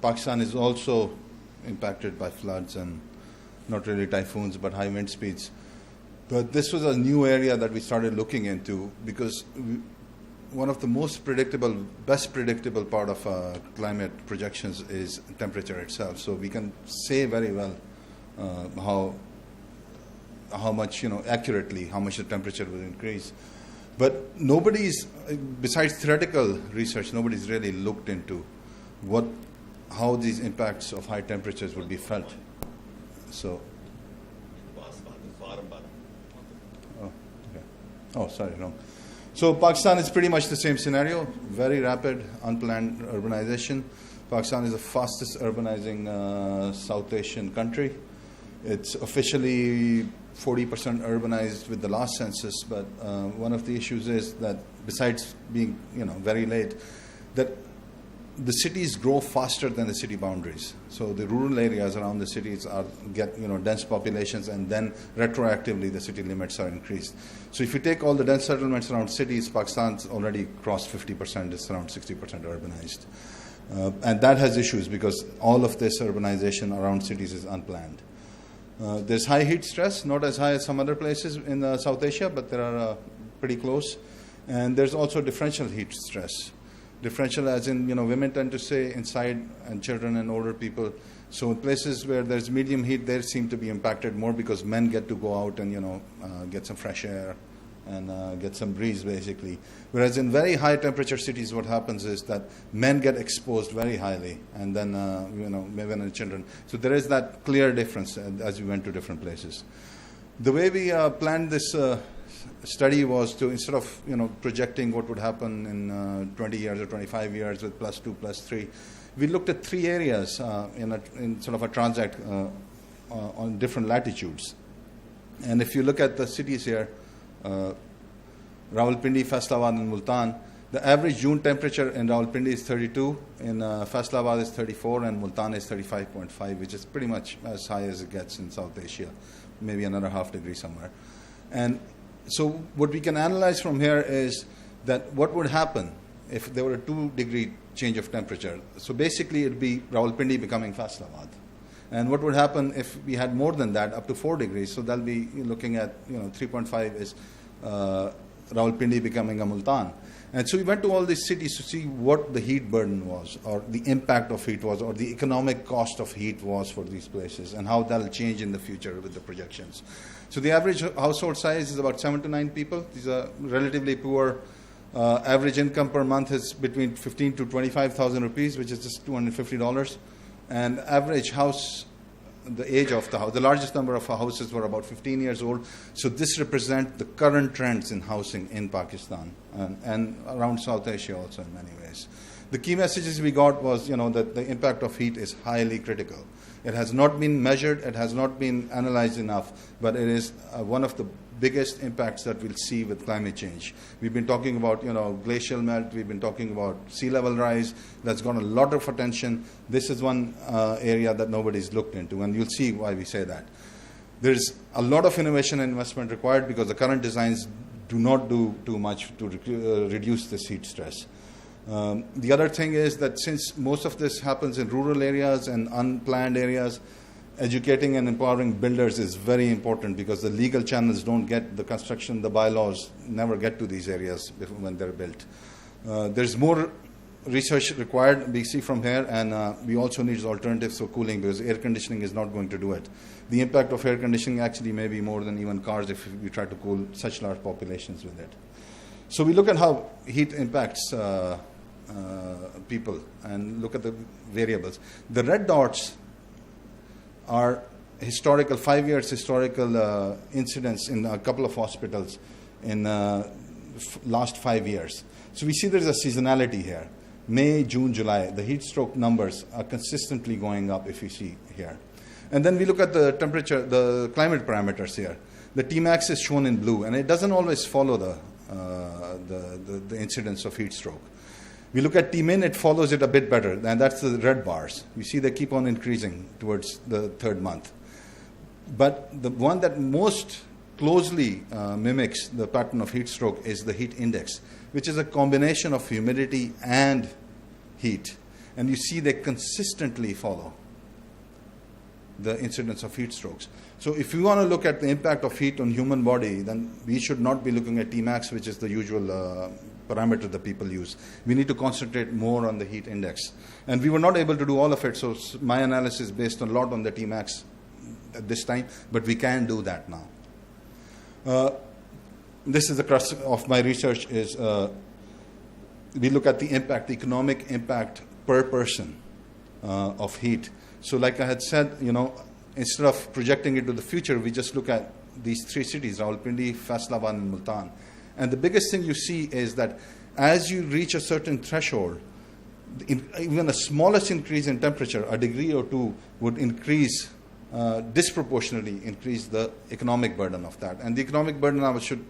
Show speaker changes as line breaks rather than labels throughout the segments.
Pakistan is also impacted by floods and not really typhoons, but high wind speeds. But this was a new area that we started looking into because one of the best predictable part of climate projections is temperature itself. So we can say very well how much, accurately, how much the temperature will increase. But besides theoretical research, nobody's really looked into how these impacts of high temperatures will be felt. So, sorry, wrong. So Pakistan is pretty much the same scenario, very rapid, unplanned urbanization. Pakistan is the fastest urbanizing South Asian country. It's officially 40% urbanized with the last census, but one of the issues is that besides being very late, that the cities grow faster than the city boundaries. So the rural areas around the cities get dense populations, and then retroactively the city limits are increased. So if you take all the dense settlements around cities, Pakistan's already crossed 50%. It's around 60% urbanized, and that has issues because all of this urbanization around cities is unplanned. There's high heat stress, not as high as some other places in South Asia, but they are pretty close. And there's also differential heat stress. Differential as in, women tend to stay inside and children and older people. So in places where there's medium heat, they seem to be impacted more because men get to go out and, get some fresh air and get some breeze, basically. Whereas in very high temperature cities, what happens is that men get exposed very highly, and then, women and children. So there is that clear difference as we went to different places. The way we planned this study was to, instead of projecting what would happen in 20 years or 25 years with +2, +3, we looked at 3 areas in sort of a transect on different latitudes. And if you look at the cities here, Rawalpindi, Faisalabad, and Multan, the average June temperature in Rawalpindi is 32, in Faisalabad is 34, and Multan is 35.5, which is pretty much as high as it gets in South Asia, maybe another half degree somewhere. And so what we can analyze from here is that what would happen if there were a 2-degree change of temperature. So basically it would be Rawalpindi becoming Faisalabad. And what would happen if we had more than that, up to 4 degrees? So that'll be looking at 3.5 is Rawalpindi becoming a Multan. And so we went to all these cities to see what the heat burden was, or the impact of heat was, or the economic cost of heat was for these places, and how that'll change in the future with the projections. So the average household size is about 7 to 9 people. These are relatively poor. Average income per month is between 15 to 25,000 rupees, which is just $250. And average house, the age of the house, the largest number of houses were about 15 years old. So this represents the current trends in housing in Pakistan and around South Asia also in many ways. The key messages we got was, that the impact of heat is highly critical. It has not been measured, it has not been analyzed enough, but it is one of the biggest impacts that we'll see with climate change. We've been talking about, glacial melt. We've been talking about sea level rise. That's got a lot of attention. This is one area that nobody's looked into, and you'll see why we say that. There's a lot of innovation and investment required because the current designs do not do too much to reduce this heat stress. The other thing is that since most of this happens in rural areas and unplanned areas, educating and empowering builders is very important because the legal channels don't get the construction, the bylaws never get to these areas when they're built. There's more research required, we see from here, and we also need alternatives for cooling because air conditioning is not going to do it. The impact of air conditioning actually may be more than even cars if we try to cool such large populations with it. So we look at how heat impacts people and look at the variables. The red dots are historical, 5 years historical incidents in a couple of hospitals in last 5 years. So we see there's a seasonality here. May, June, July, the heat stroke numbers are consistently going up if you see here. And then we look at the temperature, the climate parameters here. The Tmax is shown in blue, and it doesn't always follow the incidence of heat stroke. We look at Tmin, it follows it a bit better, and that's the red bars. You see they keep on increasing towards the 3rd month. But the one that most closely mimics the pattern of heat stroke is the heat index, which is a combination of humidity and heat. And you see they consistently follow the incidence of heat strokes. So if you want to look at the impact of heat on human body, then we should not be looking at Tmax, which is the usual parameter that people use. We need to concentrate more on the heat index. And we were not able to do all of it, so my analysis is based a lot on the Tmax at this time, but we can do that now. This is the crux of my research is we look at the impact, the economic impact per person of heat. So like I had said, instead of projecting into the future, we just look at these three cities, Rawalpindi, Faisalabad, and Multan. And the biggest thing you see is that as you reach a certain threshold, even the smallest increase in temperature, a degree or two, would disproportionately increase the economic burden of that. And the economic burden, I should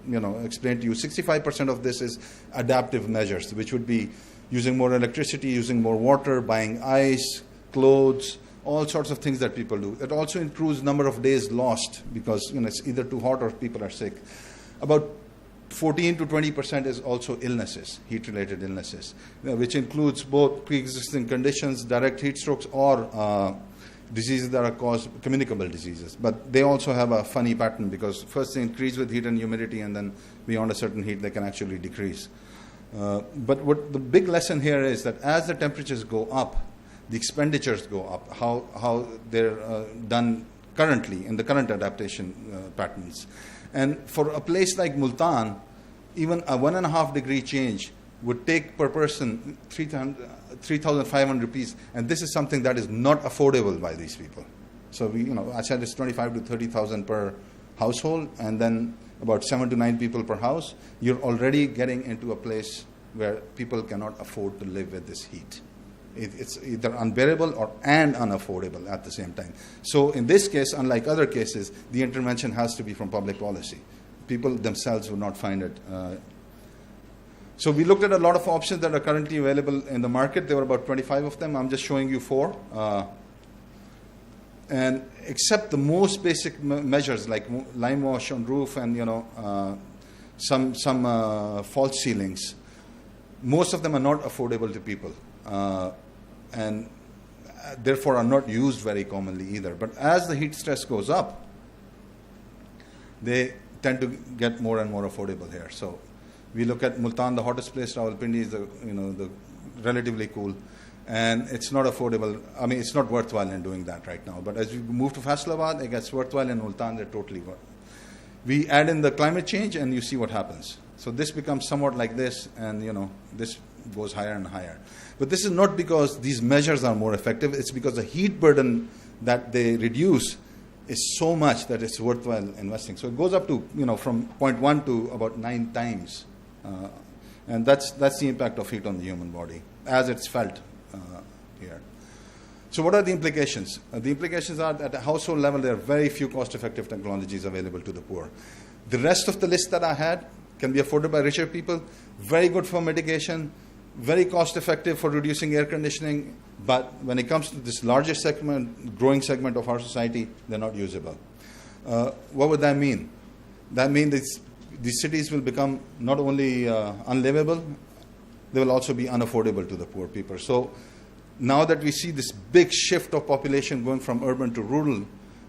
explain to you, 65% of this is adaptive measures, which would be using more electricity, using more water, buying ice, clothes, all sorts of things that people do. It also includes number of days lost because it's either too hot or people are sick. About 14 to 20% is also illnesses, heat-related illnesses, which includes both pre-existing conditions, direct heat strokes, or diseases that are caused, communicable diseases. But they also have a funny pattern because first they increase with heat and humidity, and then beyond a certain heat they can actually decrease. But what the big lesson here is that as the temperatures go up, the expenditures go up, how they're done currently in the current adaptation patterns. And for a place like Multan, even a 1.5 degree change would take per person 3,500 rupees, and this is something that is not affordable by these people. So I said it's 25 to 30,000 per household, and then about 7 to 9 people per house. You're already getting into a place where people cannot afford to live with this heat. It's either unbearable and unaffordable at the same time. So in this case, unlike other cases, the intervention has to be from public policy. People themselves would not find it. So we looked at a lot of options that are currently available in the market. There were about 25 of them. I'm just showing you 4. And except the most basic measures like lime wash on roof and some false ceilings, most of them are not affordable to people. And therefore are not used very commonly either. But as the heat stress goes up, they tend to get more and more affordable here. So we look at Multan, the hottest place. Rawalpindi is the relatively cool, and it's not affordable. I mean, it's not worthwhile in doing that right now. But as we move to Faisalabad, it gets worthwhile. In Multan, they're totally worth. We add in the climate change, and you see what happens. So this becomes somewhat like this, and this goes higher and higher. But this is not because these measures are more effective. It's because the heat burden that they reduce is so much that it's worthwhile investing. So it goes up to from 0.1 to about 9 times, and that's the impact of heat on the human body as it's felt here. So what are the implications? The implications are that at a household level there are very few cost-effective technologies available to the poor. The rest of the list that I had can be afforded by richer people, very good for mitigation, very cost-effective for reducing air conditioning, but when it comes to this larger segment, growing segment of our society, they're not usable. What would that mean? That means these cities will become not only unlivable, they will also be unaffordable to the poor people. So now that we see this big shift of population going from urban to rural,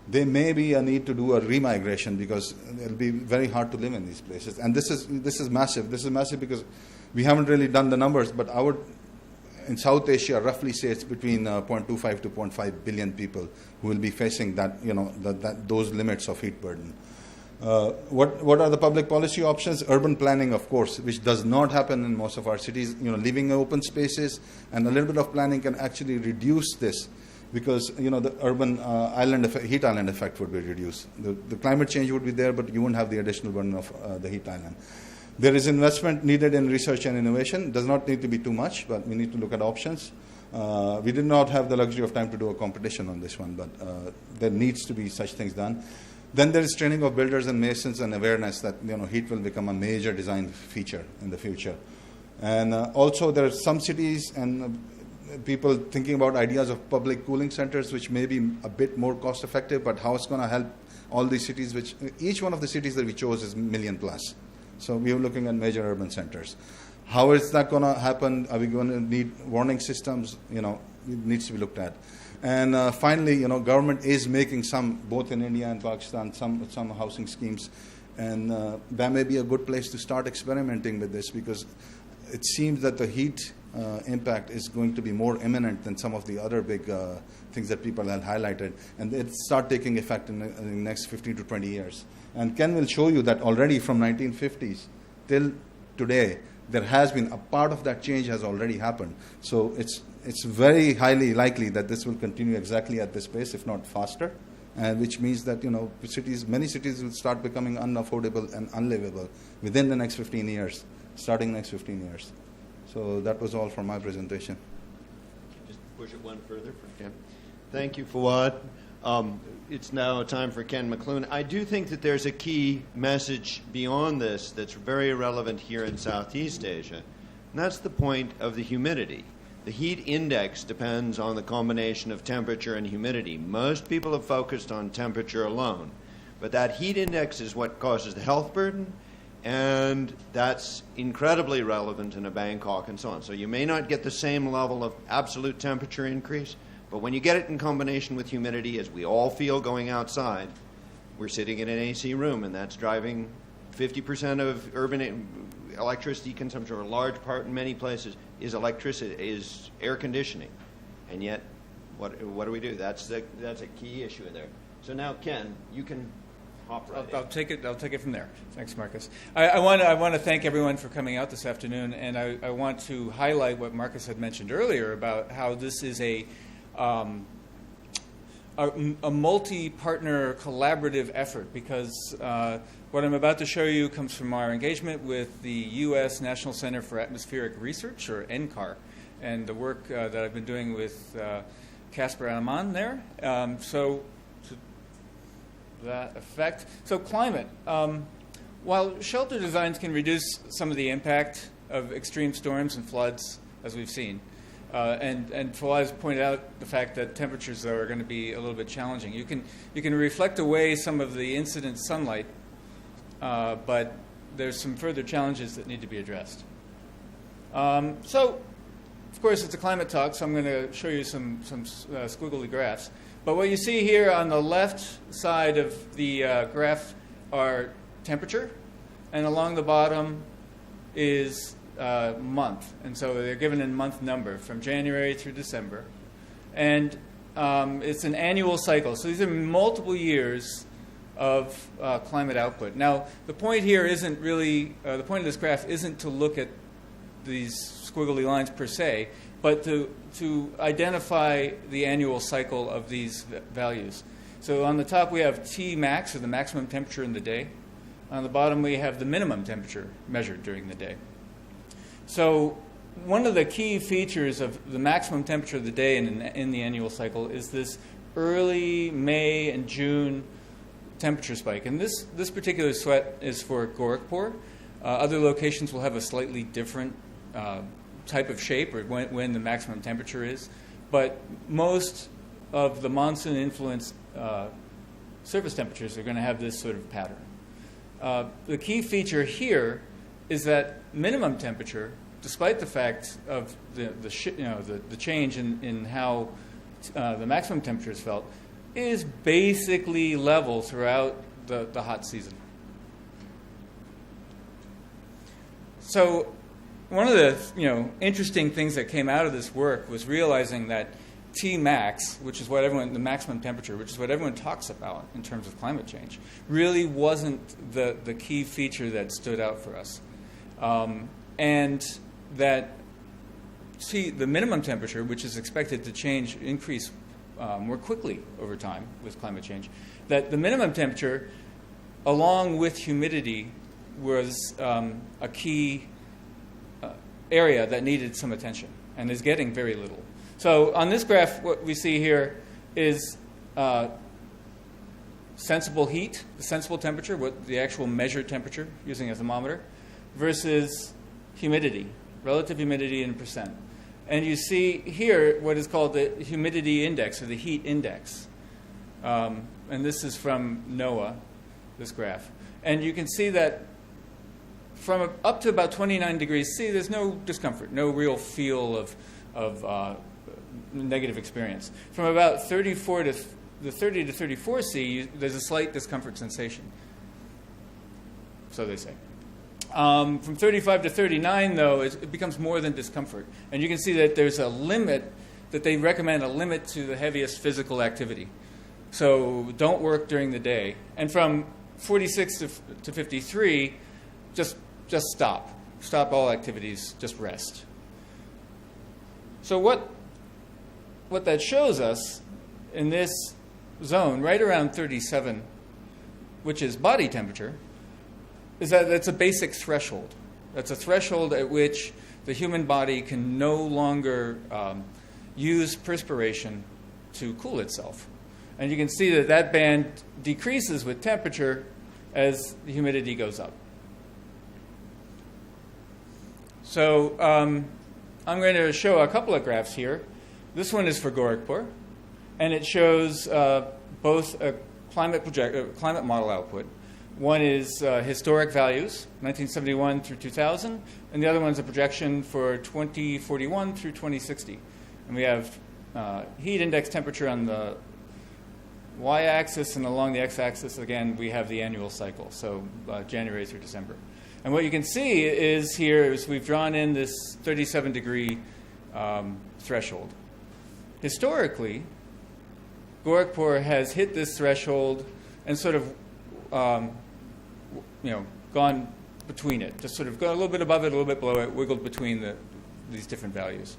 there may be a need to do a remigration because it'll be very hard to live in these places. And this is massive. This is massive because we haven't really done the numbers, but in South Asia, roughly say it's between 0.25 to 0.5 billion people who will be facing those limits of heat burden. What are the public policy options? Urban planning, of course, which does not happen in most of our cities. Leaving open spaces and a little bit of planning can actually reduce this, because the urban heat island effect would be reduced. The climate change would be there, but you wouldn't have the additional burden of the heat island. There is investment needed in research and innovation. Does not need to be too much, but we need to look at options. We did not have the luxury of time to do a competition on this one, but there needs to be such things done. Then there is training of builders and masons and awareness that heat will become a major design feature in the future. And also there are some cities and people thinking about ideas of public cooling centers, which may be a bit more cost effective, but how it's going to help all these cities, which each one of the cities that we chose is million plus. So we are looking at major urban centers. How is that going to happen? Are we going to need warning systems? it needs to be looked at. And finally, government is making some, both in India and Pakistan, some housing schemes. And that may be a good place to start experimenting with this, because it seems that the heat impact is going to be more imminent than some of the other big things that people have highlighted. And it start taking effect in the next 15 to 20 years. And Ken will show you that already from 1950s till today, there has been a part of that change has already happened. So it's very highly likely that this will continue exactly at this pace, if not faster, and which means that many cities will start becoming unaffordable and unlivable within the next 15 years, starting next 15 years. So that was all from my presentation.
Just push it one further for Ken. Thank you, Fawad. It's now time for Ken McClune. I do think that there's a key message beyond this that's very relevant here in Southeast Asia, and that's the point of the humidity. The heat index depends on the combination of temperature and humidity. Most people have focused on temperature alone, but that heat index is what causes the health burden, and that's incredibly relevant in a Bangkok and so on. So you may not get the same level of absolute temperature increase, but when you get it in combination with humidity, as we all feel going outside, we're sitting in an AC room, and that's driving 50% of urban electricity consumption, or a large part in many places, is electricity, is air conditioning. And yet, what do we do? That's a key issue there. So now, Ken, you can hop right in.
I'll take it from there. Thanks, Marcus. I want to thank everyone for coming out this afternoon, and I want to highlight what Marcus had mentioned earlier about how this is a multi-partner collaborative effort, because what I'm about to show you comes from our engagement with the U.S. National Center for Atmospheric Research, or NCAR, and the work that I've been doing with Casper Aman there. So to that effect. So climate. While shelter designs can reduce some of the impact of extreme storms and floods, as we've seen, and Fawaz has pointed out the fact that temperatures are going to be a little bit challenging. You can reflect away some of the incident sunlight, but there's some further challenges that need to be addressed. So, of course, it's a climate talk, so I'm going to show you some squiggly graphs. But what you see here on the left side of the graph are temperature, and along the bottom is month, and so they're given in month number from January through December, and it's an annual cycle. So these are multiple years of climate output. Now, the point here isn't really the point of this graph isn't to look at these squiggly lines per se, but to identify the annual cycle of these values. So on the top we have T max, or the maximum temperature in the day. On the bottom we have the minimum temperature measured during the day. So one of the key features of the maximum temperature of the day in the annual cycle is this early May and June temperature spike. And this particular sweat is for Gorakhpur. Other locations will have a slightly different type of shape, or when the maximum temperature is. But most of the monsoon-influenced surface temperatures are going to have this sort of pattern. The key feature here is that minimum temperature, despite the fact of the change in how the maximum temperature is felt, is basically level throughout the hot season. So one of the interesting things that came out of this work was realizing that T max, which is the maximum temperature, which is what everyone talks about in terms of climate change, really wasn't the key feature that stood out for us. And that the minimum temperature, which is expected to increase more quickly over time with climate change, that the minimum temperature, along with humidity, was a key area that needed some attention and is getting very little. So on this graph, what we see here is sensible heat, the sensible temperature, what the actual measured temperature using a thermometer, versus humidity, relative humidity in percent. And you see here what is called the humidity index, or the heat index. And this is from NOAA, this graph. And you can see that from up to about 29 degrees C, there's no discomfort, no real feel of negative experience. From about 34 to the 30 to 34 C, there's a slight discomfort sensation. So they say. From 35 to 39, though, it becomes more than discomfort. And you can see that there's a limit, that they recommend a limit to the heaviest physical activity. So don't work during the day. And from 46 to 53, just stop. Stop all activities, just rest. So what that shows us in this zone, right around 37, which is body temperature, is that that's a basic threshold. That's a threshold at which the human body can no longer use perspiration to cool itself. And you can see that that band decreases with temperature as the humidity goes up. So I'm going to show a couple of graphs here. This one is for Gorakhpur, and it shows both a climate model output. One is historic values, 1971 through 2000, and the other one's a projection for 2041 through 2060. And we have heat index temperature on the y-axis, and along the x-axis, again, we have the annual cycle, so January through December. And what you can see is here is we've drawn in this 37-degree threshold. Historically, Gorakhpur has hit this threshold and sort of gone between it, just sort of gone a little bit above it, a little bit below it, wiggled between these different values.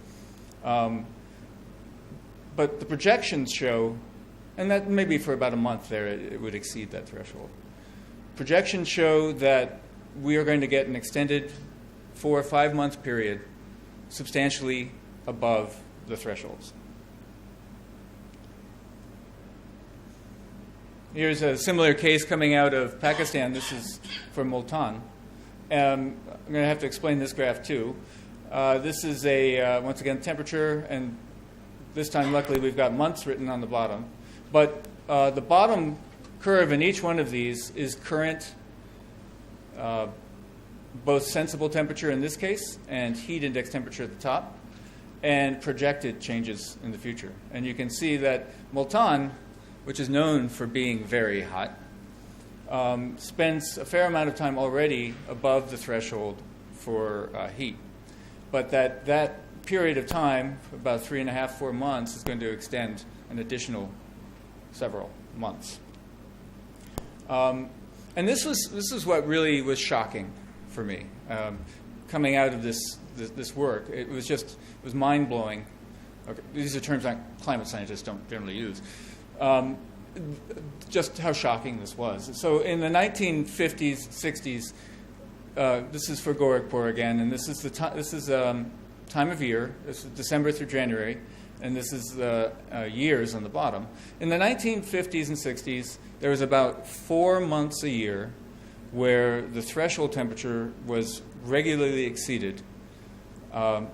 But the projections show, and that maybe for about a month there, it would exceed that threshold. Projections show that we are going to get an extended 4 or 5 month period substantially above the thresholds. Here's a similar case coming out of Pakistan. This is for Multan. I'm going to have to explain this graph too. This is once again, temperature, and this time, luckily, we've got months written on the bottom. But the bottom curve in each one of these is current, both sensible temperature in this case and heat index temperature at the top, and projected changes in the future. And you can see that Multan, which is known for being very hot, spends a fair amount of time already above the threshold for heat. But that period of time, about 3.5, 4 months, is going to extend an additional several months. And this is what really was shocking for me coming out of this work. It was mind-blowing. Okay, these are terms that climate scientists don't generally use. Just how shocking this was. So in the 1950s, 60s, this is for Gorakhpur again, and this is time of year. This is December through January, and this is the years on the bottom. In the 1950s and 60s, there was about 4 months a year where the threshold temperature was regularly exceeded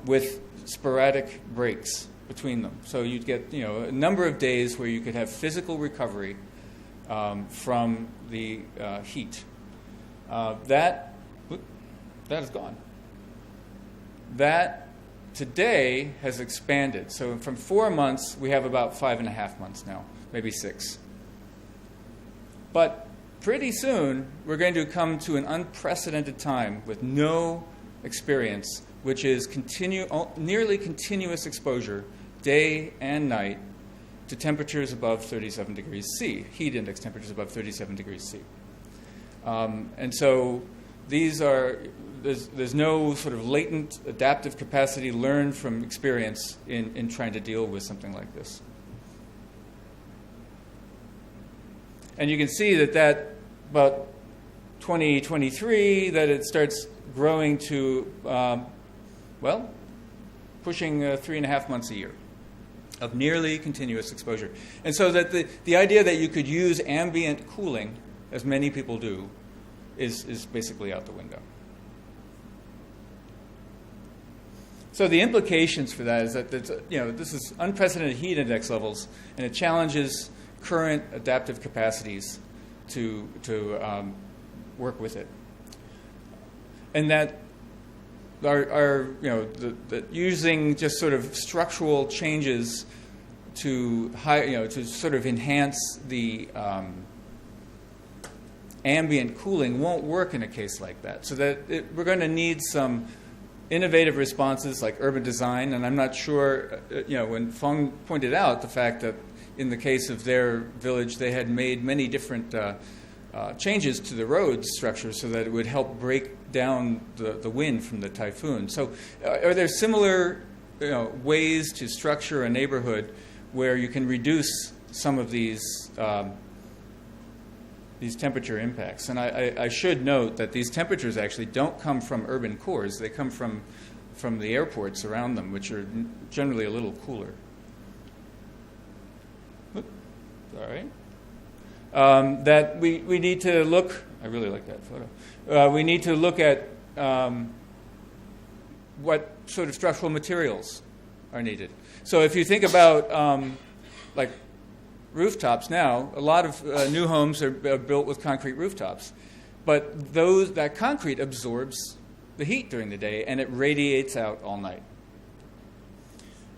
with sporadic breaks between them. So you'd get a number of days where you could have physical recovery from the heat. That is gone. That today has expanded. So from 4 months, we have about 5.5 months now, maybe 6. But pretty soon, we're going to come to an unprecedented time with no experience, which is nearly continuous exposure, day and night, to temperatures above 37 degrees C, heat index temperatures above 37 degrees C. And so there's no sort of latent adaptive capacity learned from experience in trying to deal with something like this. And you can see that about 2023, that it starts growing to, pushing 3.5 months a year of nearly continuous exposure. And so that the idea that you could use ambient cooling, as many people do, is basically out the window. So the implications for that is that this is unprecedented heat index levels, and it challenges current adaptive capacities to work with it. And that are using just sort of structural changes to to sort of enhance the ambient cooling won't work in a case like that. So that we're going to need some innovative responses like urban design, and I'm not sure, when Feng pointed out the fact that in the case of their village, they had made many different changes to the road structure so that it would help break down the wind from the typhoon. So are there similar ways to structure a neighborhood where you can reduce some of these temperature impacts? And I should note that these temperatures actually don't come from urban cores. They come from the airports around them, which are generally a little cooler. All right. That we need to look, I really like that photo. We need to look at what sort of structural materials are needed. So if you think about like rooftops now, a lot of new homes are built with concrete rooftops. But that concrete absorbs the heat during the day and it radiates out all night.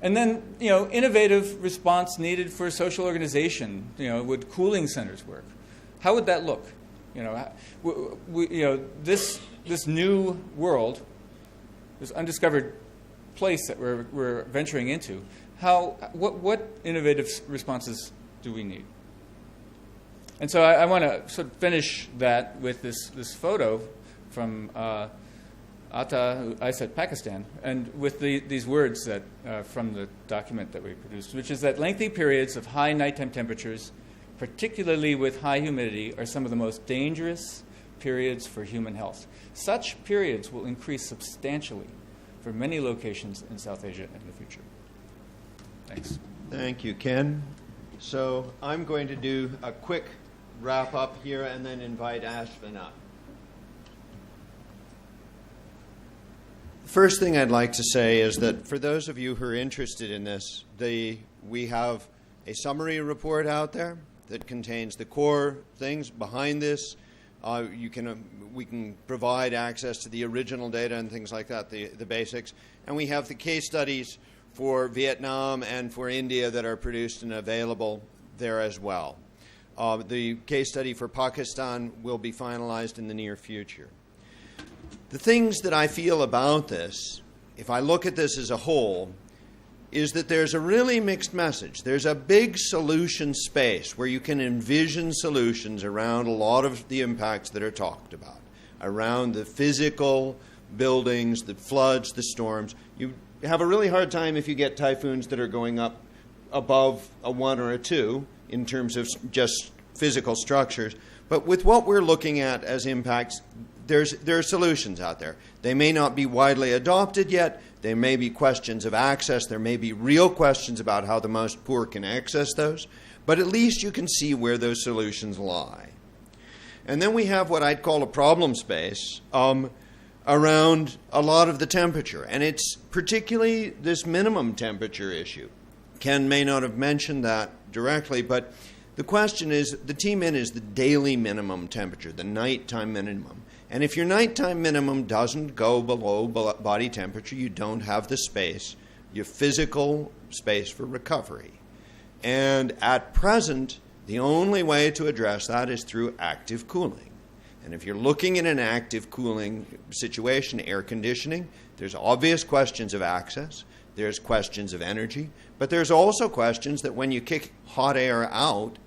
And then, innovative response needed for social organization. Would cooling centers work? How would that look? This new world, this undiscovered place that we're venturing into. What innovative responses do we need? And so I want to sort of finish that with this photo from Atta, I said Pakistan, and with these words that from the document that we produced, which is that lengthy periods of high nighttime temperatures, particularly with high humidity, are some of the most dangerous periods for human health. Such periods will increase substantially for many locations in South Asia in the future. Thanks.
Thank you, Ken. So I'm going to do a quick wrap up here and then invite Ashvin up. First thing I'd like to say is that for those of you who are interested in this, we have a summary report out there that contains the core things behind this. We can provide access to the original data and things like that, the basics. And we have the case studies for Vietnam and for India that are produced and available there as well. The case study for Pakistan will be finalized in the near future. The things that I feel about this, if I look at this as a whole, is that there's a really mixed message. There's a big solution space where you can envision solutions around a lot of the impacts that are talked about, around the physical buildings, the floods, the storms. You have a really hard time if you get typhoons that are going up above a 1 or a 2 in terms of just physical structures. But with what we're looking at as impacts, there are solutions out there. They may not be widely adopted yet. There may be questions of access. There may be real questions about how the most poor can access those. But at least you can see where those solutions lie. And then we have what I'd call a problem space around a lot of the temperature. And it's particularly this minimum temperature issue. Ken may not have mentioned that directly, but the question is, the T-min is the daily minimum temperature, the nighttime minimum. And if your nighttime minimum doesn't go below body temperature, you don't have the space, your physical space for recovery. And at present, the only way to address that is through active cooling. And if you're looking at an active cooling situation, air conditioning, there's obvious questions of access, there's questions of energy, but there's also questions that when you kick hot air out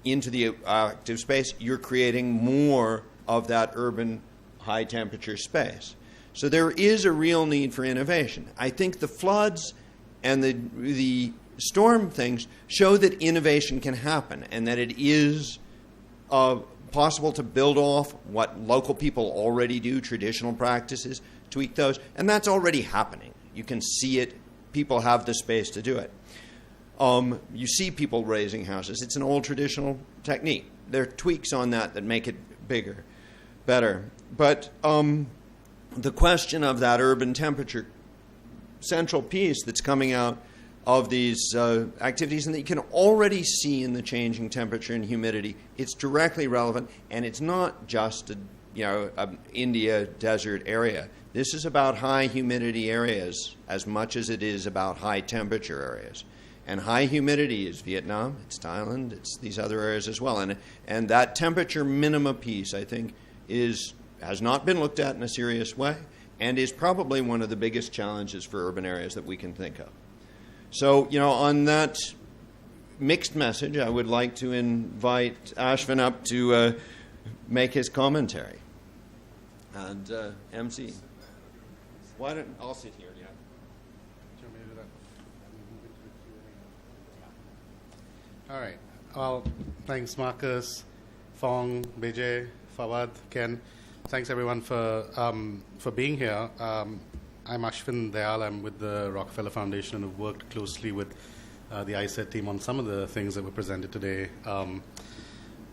into the active space, you're creating more of that urban high temperature space. So there is a real need for innovation. I think the floods and the storm things show that innovation can happen and that it is possible to build off what local people already do, traditional practices, tweak those, and that's already happening. You can see it. People have the space to do it. You see people raising houses. It's an old traditional technique. There are tweaks on that make it better. But the question of that urban temperature central piece that's coming out of these activities and that you can already see in the changing temperature and humidity, it's directly relevant, and it's not just a India desert area. This is about high humidity areas as much as it is about high temperature areas. And high humidity is Vietnam, it's Thailand, it's these other areas as well. And that temperature minima piece, I think, has not been looked at in a serious way and is probably one of the biggest challenges for urban areas that we can think of. So, on that mixed message, I would like to invite Ashvin up to make his commentary. And MC, I'll sit here, yeah.
All right. Well, thanks, Marcus, Fong, Bijay, Fawad, Ken. Thanks, everyone, for being here. I'm Ashvin Dayal. I'm with the Rockefeller Foundation and have worked closely with the ISET team on some of the things that were presented today.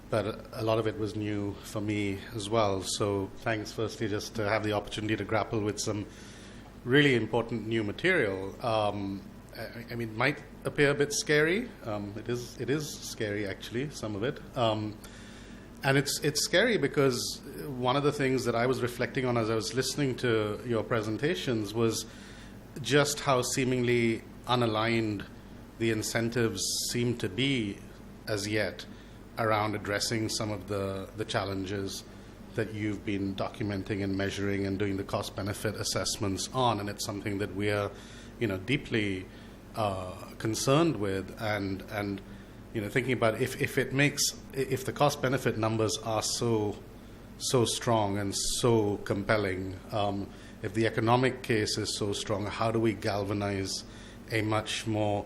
But a lot of it was new for me as well. So thanks, firstly, just to have the opportunity to grapple with some really important new material. I mean, it might appear a bit scary. It is scary, actually, some of it. And it's scary because one of the things that I was reflecting on as I was listening to your presentations was just how seemingly unaligned the incentives seem to be as yet around addressing some of the challenges that you've been documenting and measuring and doing the cost-benefit assessments on. And it's something that we are, deeply concerned with and thinking about if the cost benefit numbers are so strong and so compelling, if the economic case is so strong, how do we galvanize a much more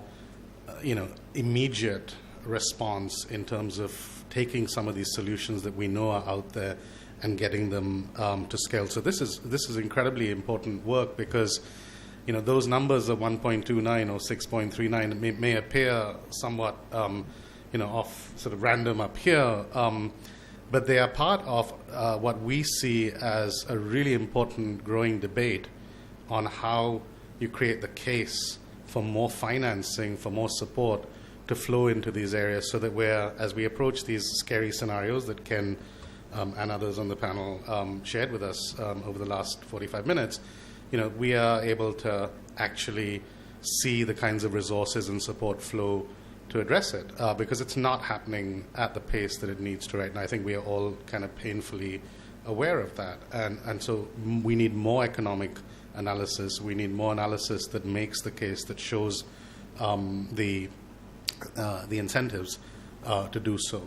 immediate response in terms of taking some of these solutions that we know are out there and getting them to scale? So this is incredibly important work because those numbers of 1.29 or 6.39 may appear somewhat, off sort of random up here, but they are part of what we see as a really important growing debate on how you create the case for more financing, for more support to flow into these areas so that as we approach these scary scenarios that Ken and others on the panel shared with us over the last 45 minutes, we are able to actually see the kinds of resources and support flow to address it because it's not happening at the pace that it needs to right now. I think we are all kind of painfully aware of that. And so we need more economic analysis. We need more analysis that makes the case, that shows the incentives to do so.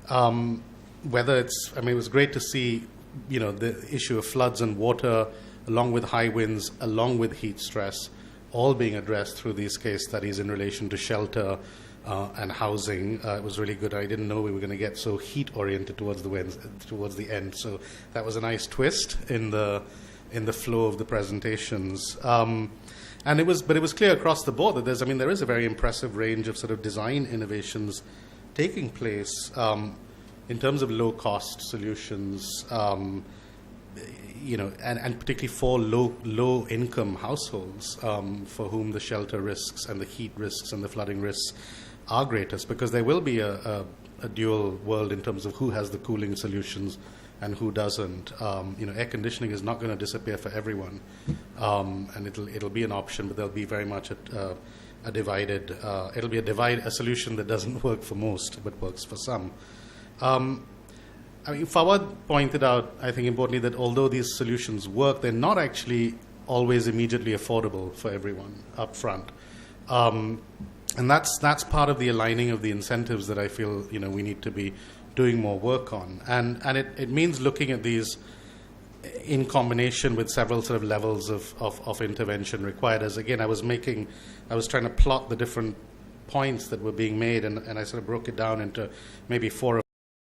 It was great to see, the issue of floods and water along with high winds, along with heat stress, all being addressed through these case studies in relation to shelter and housing. It was really good. I didn't know we were going to get so heat-oriented towards the end. So that was a nice twist in the flow of the presentations. But it was clear across the board that there is a very impressive range of sort of design innovations taking place in terms of low-cost solutions. And particularly for low-income households for whom the shelter risks and the heat risks and the flooding risks are greatest, because there will be a dual world in terms of who has the cooling solutions and who doesn't. Air conditioning is not going to disappear for everyone, and it'll be an option, but there'll be very much a divided. It'll be a solution that doesn't work for most, but works for some. Fawad pointed out, I think importantly, that although these solutions work, they're not actually always immediately affordable for everyone up front. And that's part of the aligning of the incentives that I feel we need to be doing more work on. And it means looking at these in combination with several sort of levels of intervention required. As again, I was trying to plot the different points that were being made, and I sort of broke it down into maybe 4 or